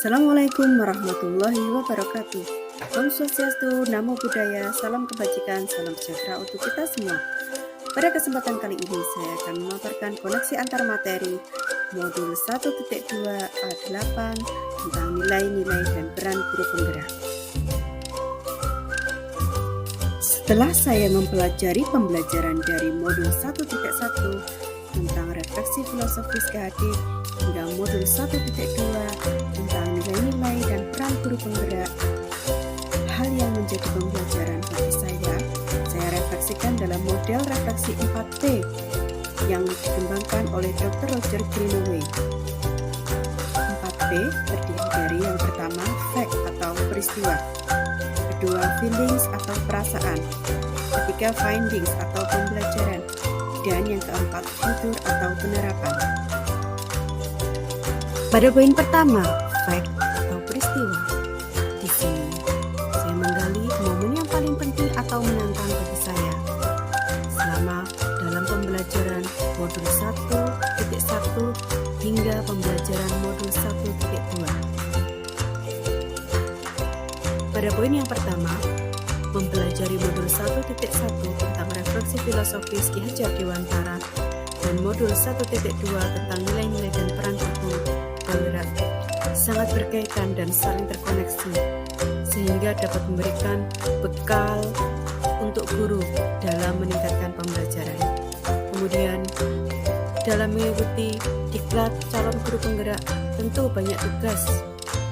Assalamualaikum warahmatullahi wabarakatuh. Om Swastiastu, Namo Buddhaya, salam kebajikan, salam sejahtera untuk kita semua. Pada kesempatan kali ini saya akan memaparkan koneksi antar materi modul 1.2 A8 tentang nilai-nilai dan peran guru penggerak. Setelah saya mempelajari pembelajaran dari modul 1.1 tentang refleksi filosofis KHD hingga modul 1.2 tentang nilai-nilai dan peran guru penggerak, hal yang menjadi pembelajaran bagi saya refleksikan dalam model refleksi 4P yang dikembangkan oleh Dr. Roger Greenaway. 4P terdiri dari yang pertama, fact atau peristiwa, kedua, feelings atau perasaan, ketiga, findings atau pembelajaran, dan yang keempat, future atau penerapan. Pada poin pertama, fact atau peristiwa, di sini saya menggali momen yang paling penting atau menantang bagi saya selama dalam pembelajaran modul 1.1 hingga pembelajaran modul 1.2. Pada poin yang pertama, mempelajari modul 1.1 tentang refleksi filosofis Ki Hajar Dewantara dan modul 1.2 tentang nilai-nilai dan peran guru penggerak sangat berkaitan dan saling terkoneksi, sehingga dapat memberikan bekal untuk guru dalam meningkatkan pembelajaran. Kemudian, dalam mengikuti diklat calon guru penggerak, tentu banyak tugas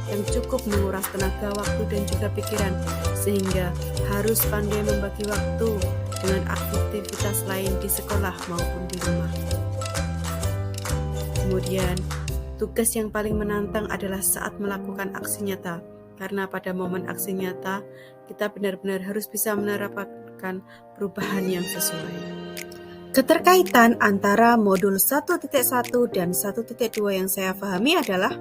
yang cukup menguras tenaga, waktu, dan juga pikiran, sehingga harus pandai membagi waktu dengan aktivitas lain di sekolah maupun di rumah. Kemudian, tugas yang paling menantang adalah saat melakukan aksi nyata, karena pada momen aksi nyata, kita benar-benar harus bisa menerapkan perubahan yang sesuai. Keterkaitan antara modul 1.1 dan 1.2 yang saya pahami adalah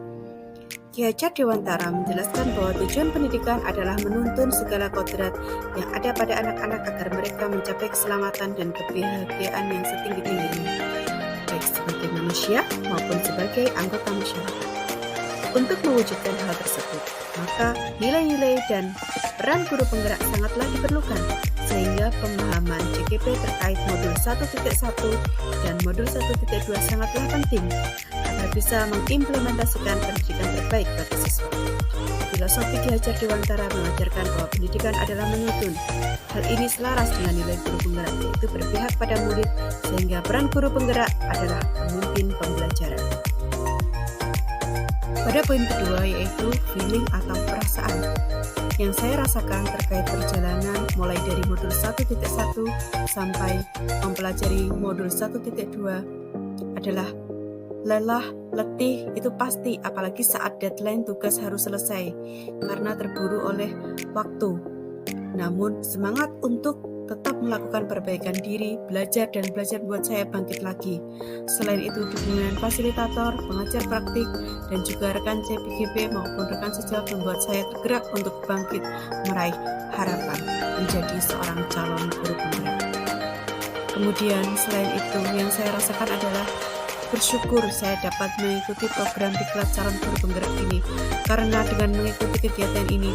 Ki Hajar Dewantara menjelaskan bahwa tujuan pendidikan adalah menuntun segala kodrat yang ada pada anak-anak agar mereka mencapai keselamatan dan kebahagiaan yang setinggi-tingginya, baik sebagai manusia maupun sebagai anggota masyarakat. Untuk mewujudkan hal tersebut, maka nilai-nilai dan peran guru penggerak sangatlah diperlukan, sehingga pemahaman CKP terkait modul 1.1 dan modul 1.2 sangatlah penting agar bisa mengimplementasikan pendidikan terbaik bagi siswa. Filosofi Ki Hajar Dewantara mengajarkan bahwa pendidikan adalah menuntun. Hal ini selaras dengan nilai guru penggerak, yaitu berpihak pada murid, sehingga peran guru penggerak adalah pemimpin pembelajaran. Pada poin kedua, yaitu feeling atau perasaan, yang saya rasakan terkait perjalanan mulai dari modul 1.1 sampai mempelajari modul 1.2 adalah lelah, letih, itu pasti, apalagi saat deadline tugas harus selesai karena terburu oleh waktu. Namun semangat untuk tetap melakukan perbaikan diri, belajar buat saya bangkit lagi. Selain itu, dukungan fasilitator, pengajar praktik, dan juga rekan CPGB maupun rekan sejawat membuat saya tergerak untuk bangkit meraih harapan menjadi seorang calon guru penggerak. Kemudian selain itu, yang saya rasakan adalah bersyukur saya dapat mengikuti program diklat calon guru penggerak ini, karena dengan mengikuti kegiatan ini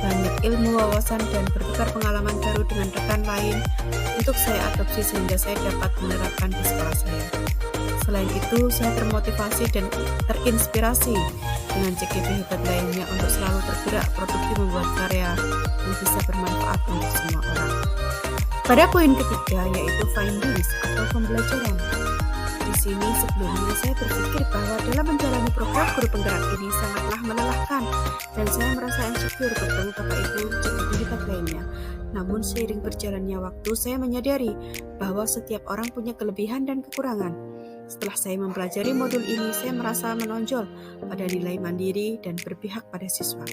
banyak ilmu, wawasan, dan bertukar pengalaman baru dengan rekan lain untuk saya adopsi sehingga saya dapat menerapkan di sekolah saya. Selain itu, saya termotivasi dan terinspirasi dengan CKP hebat lainnya untuk selalu tergerak produktif membuat karya yang bisa bermanfaat untuk semua orang. Pada poin ketiga, yaitu findings atau pembelajaran. Di sini sebelumnya saya berpikir bahwa dalam menjalani program guru penggerak ini sangatlah melelahkan dan saya merasa insecure bertemu Bapak Ibu CKP hebat lainnya. Namun seiring berjalannya waktu, saya menyadari bahwa setiap orang punya kelebihan dan kekurangan. Setelah saya mempelajari modul ini, saya merasa menonjol pada nilai mandiri dan berpihak pada siswa.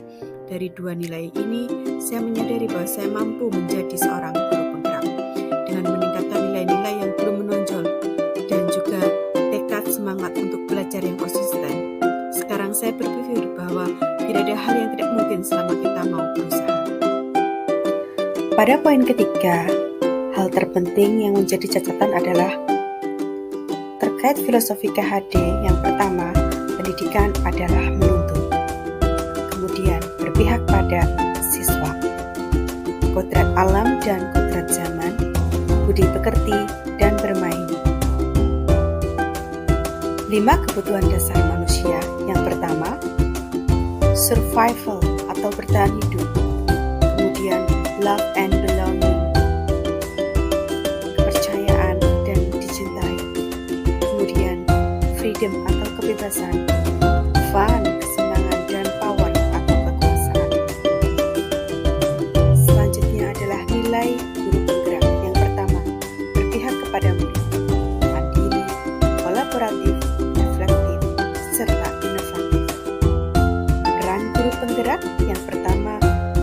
Dari dua nilai ini, saya menyadari bahwa saya mampu menjadi seorang guru penggerak dengan meningkatkan nilai-nilai yang belum menonjol dan juga tekad semangat untuk belajar yang konsisten. Sekarang saya berpikir bahwa tidak ada hal yang tidak mungkin selama kita mau berusaha. Pada poin ketiga, hal terpenting yang menjadi catatan adalah terkait filosofi KHD. Yang pertama, pendidikan adalah menuntun. alam dan kodrat zaman, budi pekerti, dan bermain. 5 kebutuhan dasar manusia. Yang pertama, survival atau bertahan hidup. Kemudian, love and belonging, kepercayaan dan dicintai. Kemudian, freedom atau kebebasan, fun, kesenangan, dan power atau kekuasaan. Selanjutnya adalah nilai guru penggerak. Yang pertama, berpihak kepada murid, mandiri, kolaboratif, reflektif, serta inovatif. Peran guru penggerak yang pertama,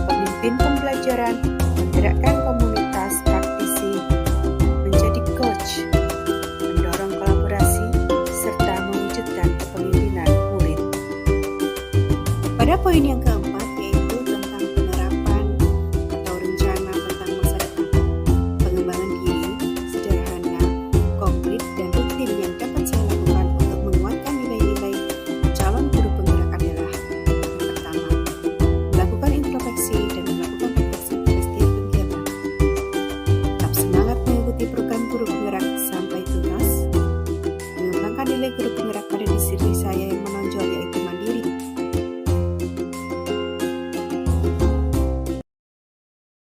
pemimpin pembelajaran, menggerakkan komunitas praktisi, menjadi coach, mendorong kolaborasi, serta mewujudkan kepemimpinan murid. Pada poin yang